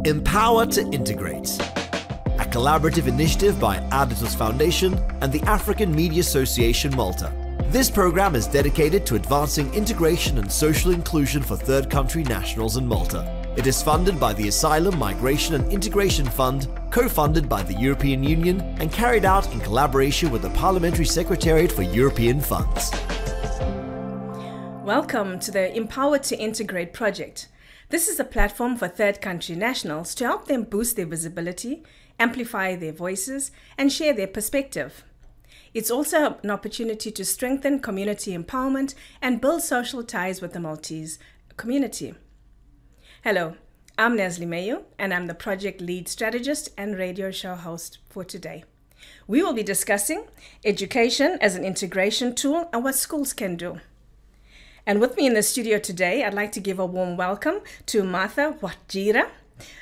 Empower to Integrate, a collaborative initiative by Aditus Foundation and the African Media Association Malta. This program is dedicated to advancing integration and social inclusion for third country nationals in Malta. It is funded by the Asylum, Migration and Integration Fund, co-funded by the European Union and carried out in collaboration with the Parliamentary Secretariat for European Funds. Welcome to the Empower to Integrate project. This is a platform for third country nationals to help them boost their visibility, amplify their voices, and share their perspective. It's also an opportunity to strengthen community empowerment and build social ties with the Maltese community. Hello, I'm Mejju, and I'm the project lead strategist and radio show host for today. We will be discussing education as an integration tool and what schools can do. And with me in the studio today, I'd like to give a warm welcome to Martha Wakjira,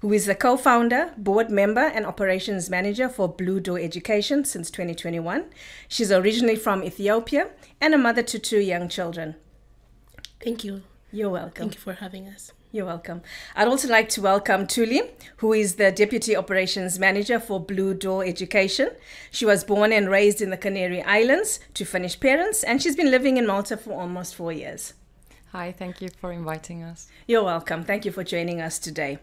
who is the co-founder, board member, and operations manager for Blue Door Education since 2021. She's originally from Ethiopia and a mother to 2 young children. Thank you. You're welcome. Thank you for having us. You're welcome. I'd also like to welcome Tuli, who is the Deputy Operations Manager for Blue Door Education. She was born and raised in the Canary Islands to Finnish parents, and she's been living in Malta for almost 4 years. Hi, thank you for inviting us. You're welcome. Thank you for joining us today.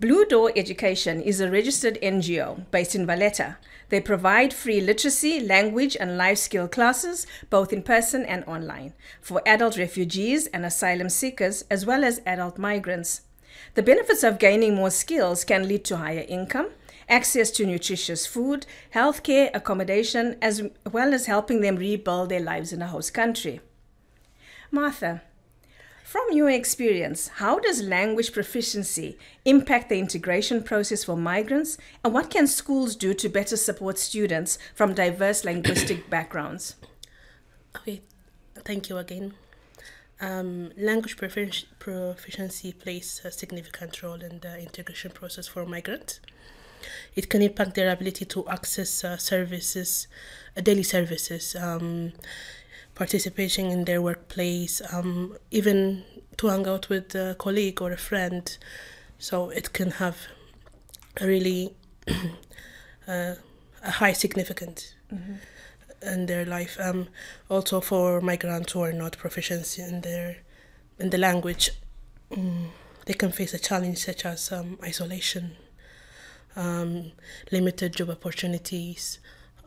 Blue Door Education is a registered NGO based in Valletta. They provide free literacy, language and life skill classes, both in person and online, for adult refugees and asylum seekers, as well as adult migrants. The benefits of gaining more skills can lead to higher income, access to nutritious food, healthcare, accommodation, as well as helping them rebuild their lives in a host country. Martha, from your experience, how does language proficiency impact the integration process for migrants, and what can schools do to better support students from diverse linguistic backgrounds? Okay, thank you again. Language proficiency plays a significant role in the integration process for migrants. It can impact their ability to access services, daily services, participating in their workplace, even to hang out with a colleague or a friend. So it can have a really a high significance in their life. Also for migrants who are not proficient in the language, they can face a challenge such as isolation, limited job opportunities.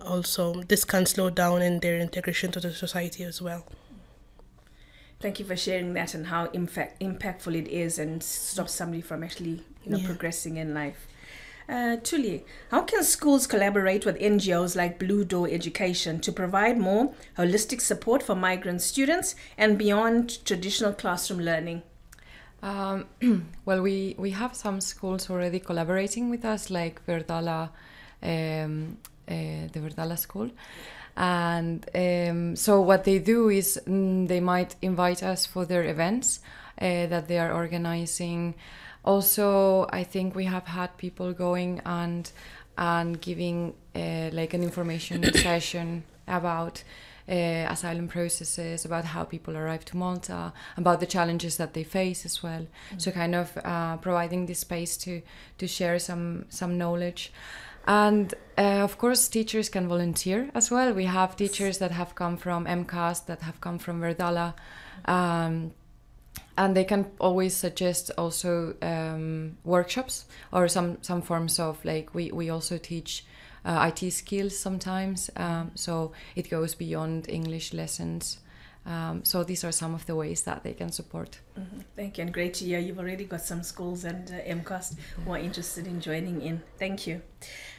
Also, this can slow down in their integration to the society as well. Thank you for sharing that and how impactful it is and stops somebody from actually progressing in life. Tuli, how can schools collaborate with NGOs like Blue Door Education to provide more holistic support for migrant students and beyond traditional classroom learning? Well, we have some schools already collaborating with us, like Verdala, the Verdala school, and so what they do is they might invite us for their events that they are organizing. Also, I think we have had people going and giving like an information session about asylum processes, about how people arrive to Malta, about the challenges that they face as well. So kind of providing this space to share some knowledge. And of course, teachers can volunteer as well. We have teachers that have come from MCAS, that have come from Verdala, and they can always suggest also workshops or some forms of, like, we also teach IT skills sometimes, so it goes beyond English lessons. So these are some of the ways that they can support. Thank you, and great to hear you've already got some schools and MCAS who are interested in joining in. Thank you.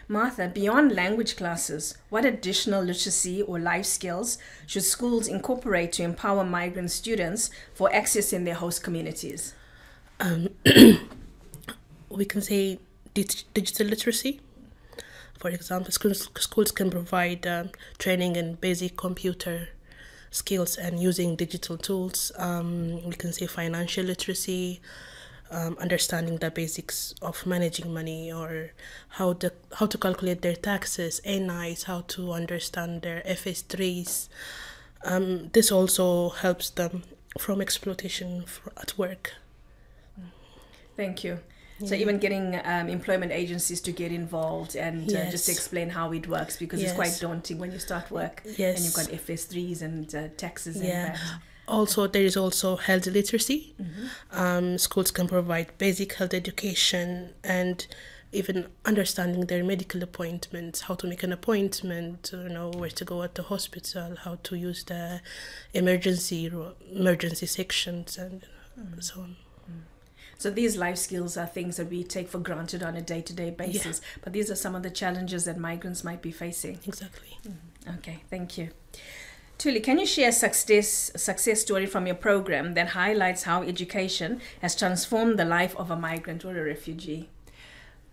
Martha, beyond language classes, what additional literacy or life skills should schools incorporate to empower migrant students for access in their host communities? We can say digital literacy. For example, schools can provide training in basic computer skills and using digital tools. We can say financial literacy, understanding the basics of managing money, or how to calculate their taxes, NIs, how to understand their FS3s. This also helps them from exploitation at work. Thank you. So even getting employment agencies to get involved and just explain how it works, because it's quite daunting when you start work and you've got FS3s and taxes and that. Also, there is also health literacy. Schools can provide basic health education and even understanding their medical appointments, how to make an appointment, where to go at the hospital, how to use the emergency sections, and so on. So these life skills are things that we take for granted on a day-to-day basis, but these are some of the challenges that migrants might be facing. Exactly. Okay, thank you. Tuli, can you share a success story from your program that highlights how education has transformed the life of a migrant or a refugee?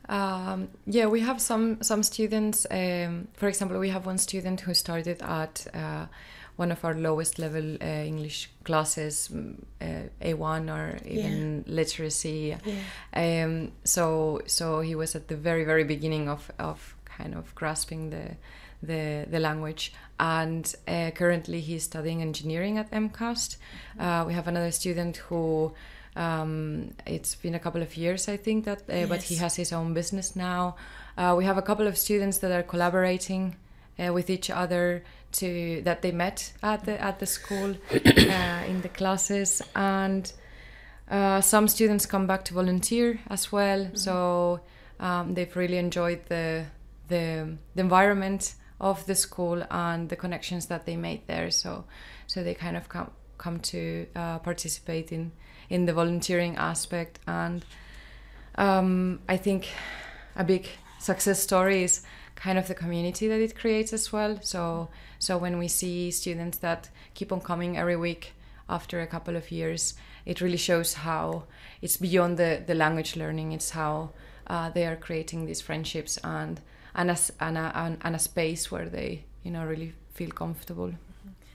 We have some students. For example, we have one student who started at one of our lowest level English classes, A1 or even literacy. So he was at the very, very beginning of kind of grasping the language, and currently he's studying engineering at MCAST. We have another student who it's been a couple of years, I think, that but he has his own business now. We have a couple of students that are collaborating with each other that they met at the school in the classes, and some students come back to volunteer as well. So they've really enjoyed the environment of the school and the connections that they made there. So they kind of come to participate in the volunteering aspect. And I think a big success story is kind of the community that it creates as well. So when we see students that keep on coming every week after a couple of years, it really shows how it's beyond the language learning. It's how they are creating these friendships and a space where they really feel comfortable.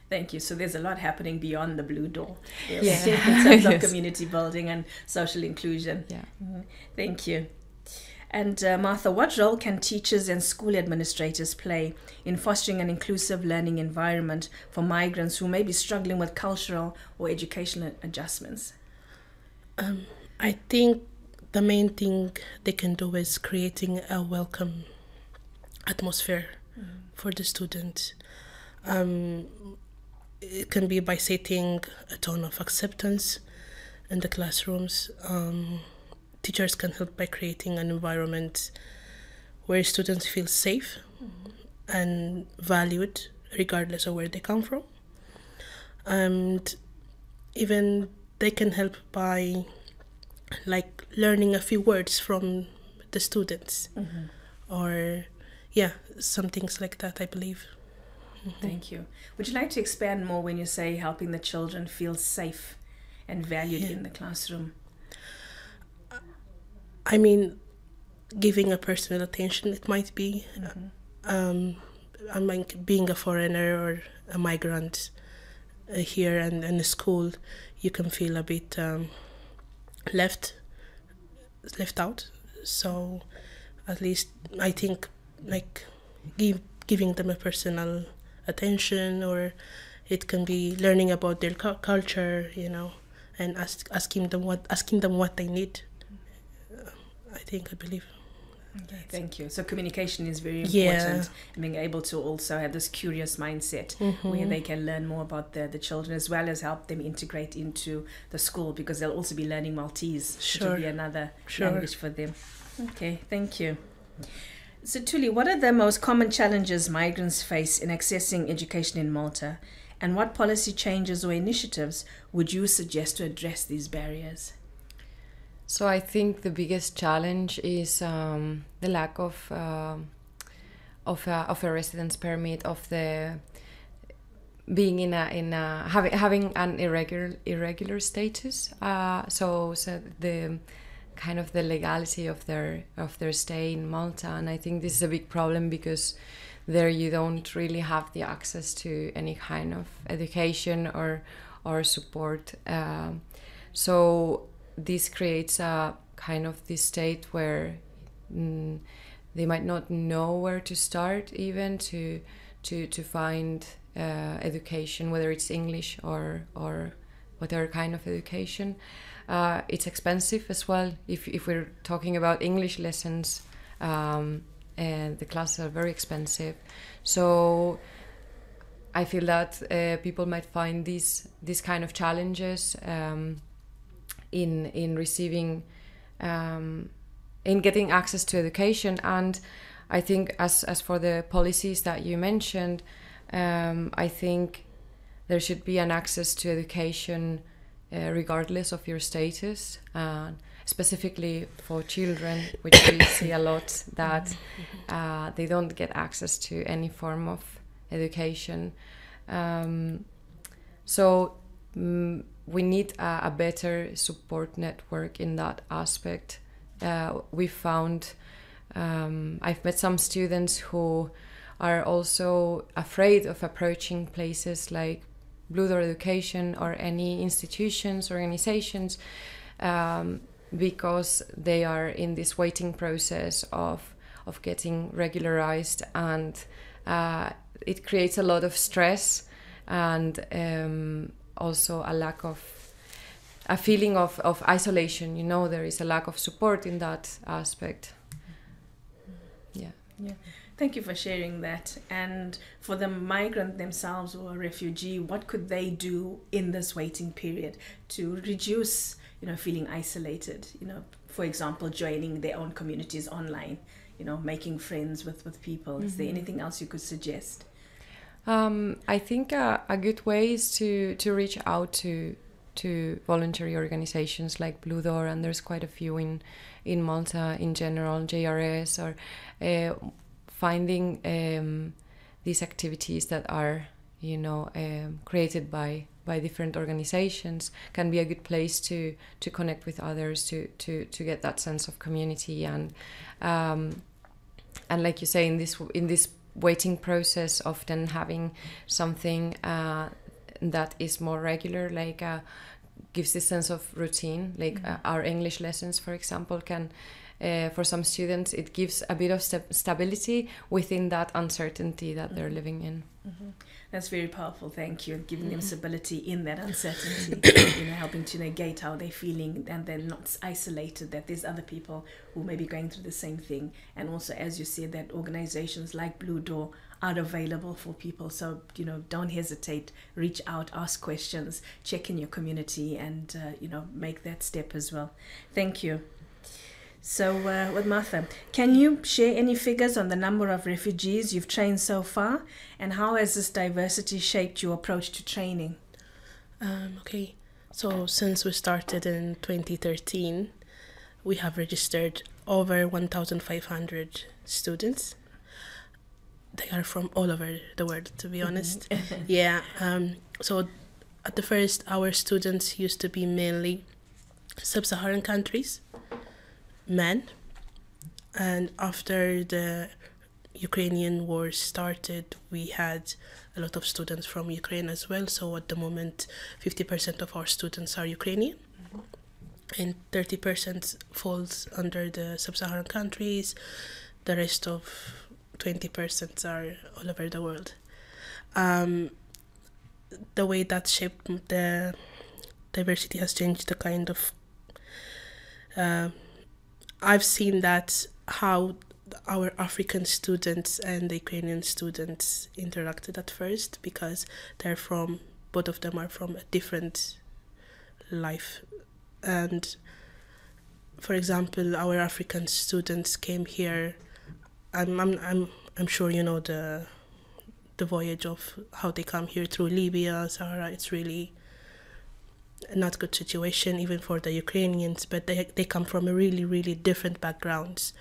Thank you. So there's a lot happening beyond the blue door in terms of community building and social inclusion. Thank you. And Martha, what role can teachers and school administrators play in fostering an inclusive learning environment for migrants who may be struggling with cultural or educational adjustments? I think the main thing they can do is creating a welcome atmosphere for the students. It can be by setting a tone of acceptance in the classrooms. Teachers can help by creating an environment where students feel safe and valued regardless of where they come from. And even they can help by learning a few words from the students or some things like that, I believe. Thank you. Would you like to expand more when you say helping the children feel safe and valued in the classroom? I mean, giving a personal attention, it might be. Being a foreigner or a migrant here and in the school, you can feel a bit left out. So at least I think giving them a personal attention, or it can be learning about their culture, and asking them what they need. I believe. Okay, thank you. So communication is very important, and being able to also have this curious mindset where they can learn more about the children, as well as help them integrate into the school, because they'll also be learning Maltese, which will be another language for them. Okay, thank you. So Tuli, what are the most common challenges migrants face in accessing education in Malta, and what policy changes or initiatives would you suggest to address these barriers? So I think the biggest challenge is the lack of a residence permit, of the being having an irregular status. So the kind of the legality of their stay in Malta, and I think this is a big problem because there you don't really have the access to any kind of education or support. So this creates a kind of this state where they might not know where to start, even to find education, whether it's English or whatever kind of education. it's expensive as well. If we're talking about English lessons, and the classes are very expensive. So I feel that people might find these kind of challenges in receiving, in getting access to education. And I think as for the policies that you mentioned, I think there should be an access to education regardless of your status, specifically for children, which we see a lot that they don't get access to any form of education. So we need a better support network in that aspect. We found, I've met some students who are also afraid of approaching places like Blue Door Education or any institutions, organizations, because they are in this waiting process of getting regularized, and it creates a lot of stress and also a feeling of isolation. You know, there is a lack of support in that aspect. Yeah. Thank you for sharing that. And for the migrant themselves or a refugee, what could they do in this waiting period to reduce, feeling isolated? For example, joining their own communities online, making friends with people. Is there anything else you could suggest? I think a good way is to reach out to voluntary organizations like Blue Door, and there's quite a few in Malta in general, JRS, or finding these activities that are created by different organizations can be a good place to connect with others, to get that sense of community, and like you say, in this waiting process, often having something that is more regular, like gives this sense of routine, like our English lessons, for example, can for some students it gives a bit of stability within that uncertainty that they're living in. That's very powerful. Thank you. Giving them stability in that uncertainty, helping to negate how they're feeling, and they're not isolated, that there's other people who may be going through the same thing. And also, as you said, that organizations like Blue Door are available for people. So, don't hesitate, reach out, ask questions, check in your community, and, make that step as well. Thank you. So with Martha, can you share any figures on the number of refugees you've trained so far, and how has this diversity shaped your approach to training? Okay, so since we started in 2013, we have registered over 1,500 students. They are from all over the world, to be honest. Yeah, so at the first, our students used to be mainly sub-Saharan countries, men, and after the Ukrainian war started, we had a lot of students from Ukraine as well. So at the moment, 50% of our students are Ukrainian, and 30% falls under the sub-Saharan countries. The rest of 20% are all over the world. The way that shaped the diversity has changed the kind of I've seen that how our African students and the Ukrainian students interacted at first, because both of them are from a different life. And for example, our African students came here. I'm sure you know the voyage of how they come here through Libya, Sahara. It's really not good situation even for the Ukrainians, but they come from a really, really different backgrounds.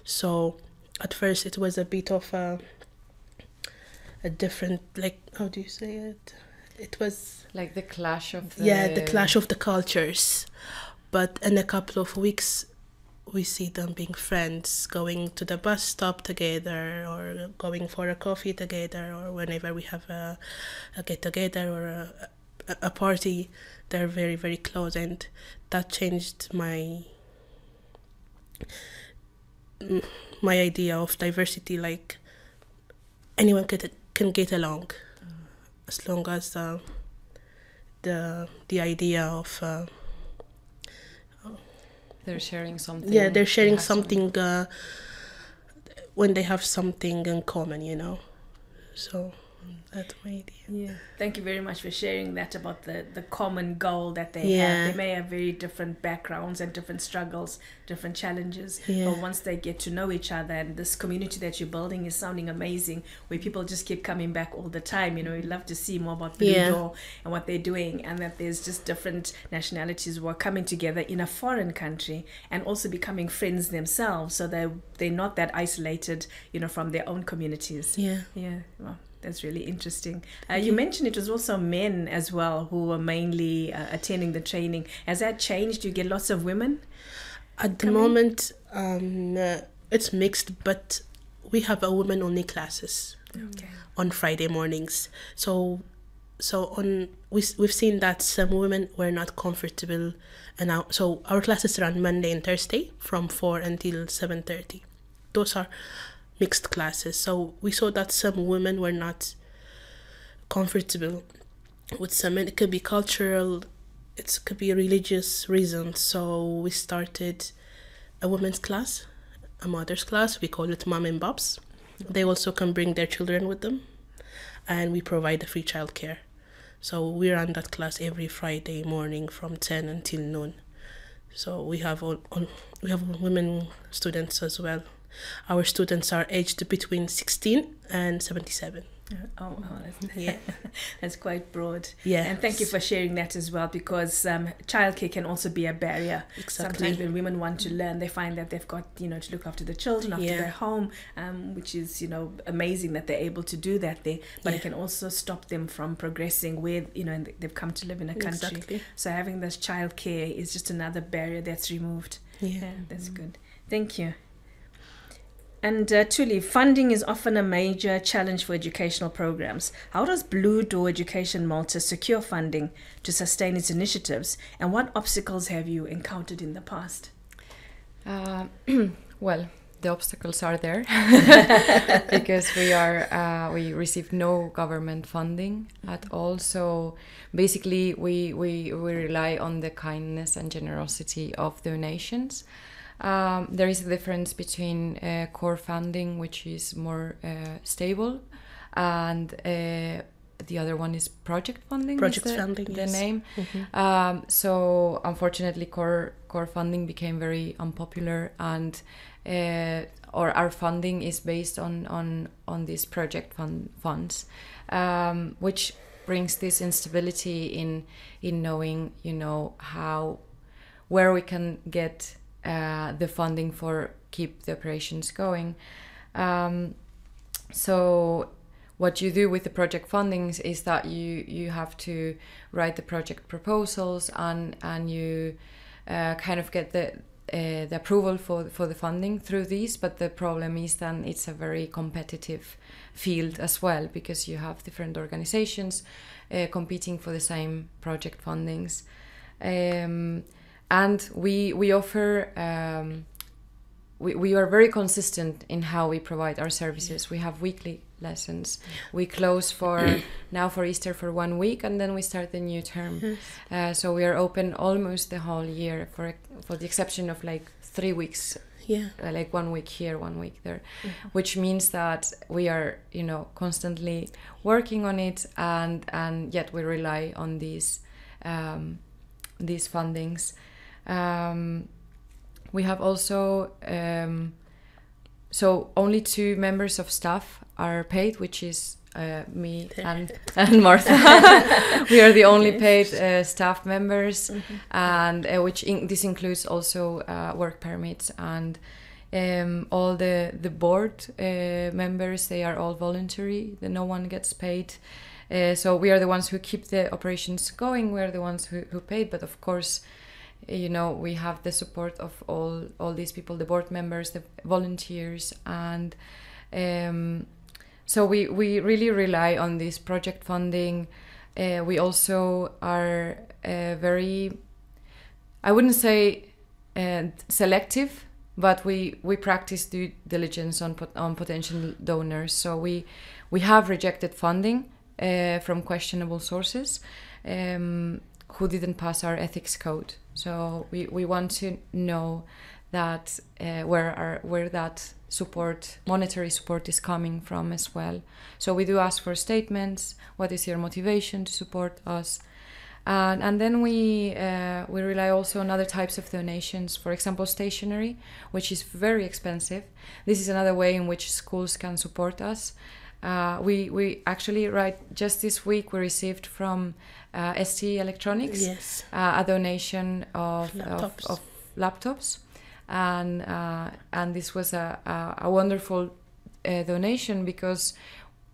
So at first it was a bit of a different, like, how do you say it? It was like the clash of the clash of the cultures. But in a couple of weeks we see them being friends, going to the bus stop together, or going for a coffee together, or whenever we have a get together or a party. They're very, very close, and that changed my idea of diversity. Like, anyone can get along, as long as the idea of they're sharing something. Yeah, they're sharing something when they have something in common, you know. So that's my idea. Yeah. Thank you very much for sharing that about the common goal that they have. They may have very different backgrounds and different struggles, different challenges. But once they get to know each other, and this community that you're building is sounding amazing, where people just keep coming back all the time. You know, we'd love to see more about Blue Door and what they're doing, and that there's just different nationalities who are coming together in a foreign country and also becoming friends themselves, so they're not that isolated, you know, from their own communities. Yeah. Well, that's really interesting. You mentioned it was also men as well who were mainly attending the training. Has that changed? Do you get lots of women? At the moment, it's mixed, but we have a women-only classes on Friday mornings. So we've seen that some women were not comfortable, and so our classes are on Monday and Thursday from 4 until 7:30. Those are mixed classes. So we saw that some women were not comfortable with some, and it could be cultural, it could be religious reasons. So we started a women's class, a mother's class. We call it Mom and Bobs. They also can bring their children with them, and we provide a free childcare. So we run that class every Friday morning from 10 until noon. So we have women students as well. Our students are aged between 16 and 77. That's quite broad. Yeah. And thank you for sharing that as well, because childcare can also be a barrier. Exactly. Sometimes when women want to learn, they find that they've got, you know, to look after the children, after their home, which is, you know, amazing that they're able to do that there. But it can also stop them from progressing where, you know, they've come to live in a country. Exactly. So having this childcare is just another barrier that's removed. Yeah. That's good. Thank you. And Tuli, funding is often a major challenge for educational programs. How does Blue Door Education Malta secure funding to sustain its initiatives, and what obstacles have you encountered in the past? Well, the obstacles are there because we receive no government funding at all. So basically, we rely on the kindness and generosity of donations. There is a difference between core funding, which is more stable, and the other one is project funding. Project funding, the yes. name. Mm-hmm. So unfortunately, core funding became very unpopular, and our funding is based on these project funds, which brings this instability in knowing, you know, where we can get the funding for keep the operations going. So what you do with the project fundings is that you have to write the project proposals and you kind of get the approval for the funding through these. But the problem is then it's a very competitive field as well, because you have different organizations competing for the same project fundings. And we offer, we are very consistent in how we provide our services. We have weekly lessons. We close for Easter for 1 week, and then we start the new term. So we are open almost the whole year for the exception of like 3 weeks. Like 1 week here, 1 week there, which means that we are, you know, constantly working on it, and yet we rely on these fundings. We have also so only 2 members of staff are paid, which is me and Martha. We are the only paid staff members, and this includes also work permits, and all the board members, they are all voluntary. No one gets paid. So we are the ones who keep the operations going. We are the ones who pay, but of course, you know, we have the support of all these people, the board members, the volunteers, and so we really rely on this project funding. We also are very, I wouldn't say selective, but we practice due diligence on potential donors. So we have rejected funding from questionable sources. who didn't pass our ethics code. So we want to know that where that support, monetary support, is coming from as well. So we do ask for statements. What is your motivation to support us? And then we rely also on other types of donations. For example, stationery, which is very expensive. This is another way in which schools can support us. We actually, just this week we received from ST Electronics a donation of laptops, and this was a wonderful donation, because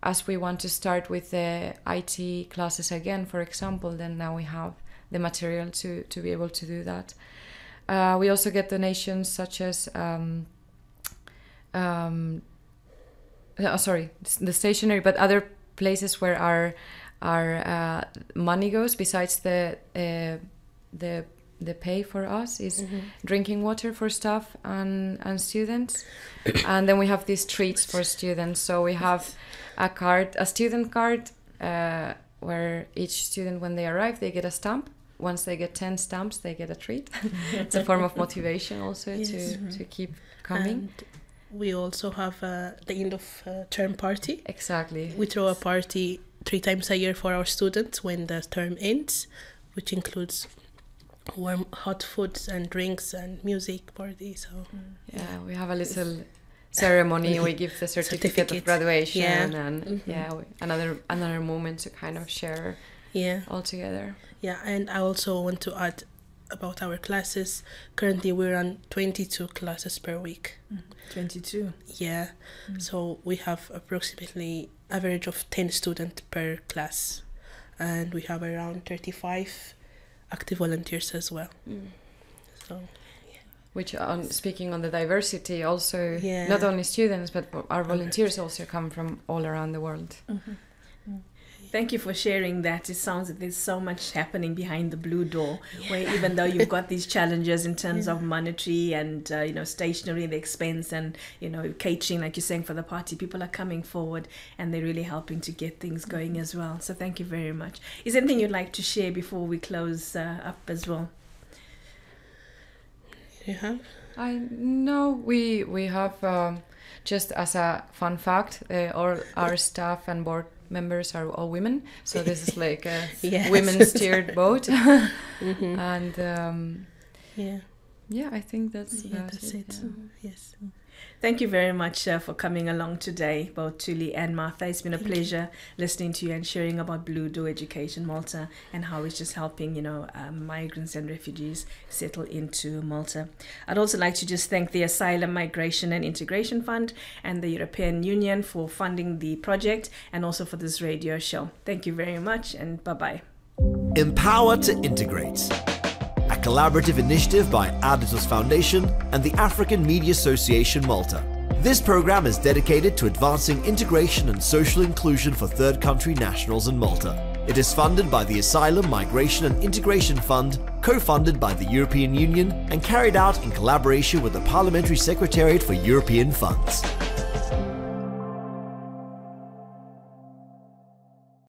as we want to start with the IT classes again, for example, then now we have the material to be able to do that. We also get donations such as the stationery, but other places where our money goes besides the pay for us is drinking water for staff and students. And then we have these treats for students. So we have a student card, where each student, when they arrive, they get a stamp. Once they get 10 stamps, they get a treat. It's a form of motivation also to keep coming. And we also have the end of term party. Exactly. We throw a party 3 times a year for our students when the term ends, which includes warm hot foods and drinks and music parties. So we have a little ceremony. We give the certificate of graduation, and another moment to kind of share all together. Yeah, and I also want to add about our classes. Currently we run 22 classes per week. 22? Yeah. So we have approximately average of 10 students per class, and we have around 35 active volunteers as well. So which, speaking on the diversity, also not only students but our volunteers also come from all around the world. Thank you for sharing that. It sounds like there's so much happening behind the blue door, where even though you've got these challenges in terms of monetary and stationery, the expense, and catering, like you're saying, for the party, people are coming forward and they're really helping to get things going as well. So thank you very much. Is there anything you'd like to share before we close up as well? You have? We have, just as a fun fact, all our staff and board members are all women, so this is like a women-steered boat. And I think that's it. Yes. Thank you very much for coming along today, both Tuli and Martha. It's been a pleasure listening to you and sharing about Blue Door Education Malta and how it's just helping, migrants and refugees settle into Malta. I'd also like to just thank the Asylum, Migration and Integration Fund and the European Union for funding the project and also for this radio show. Thank you very much, and bye-bye. Empower to Integrate, a collaborative initiative by Aditos Foundation and the African Media Association Malta. This program is dedicated to advancing integration and social inclusion for third country nationals in Malta. It is funded by the Asylum, Migration and Integration Fund, co-funded by the European Union and carried out in collaboration with the Parliamentary Secretariat for European Funds.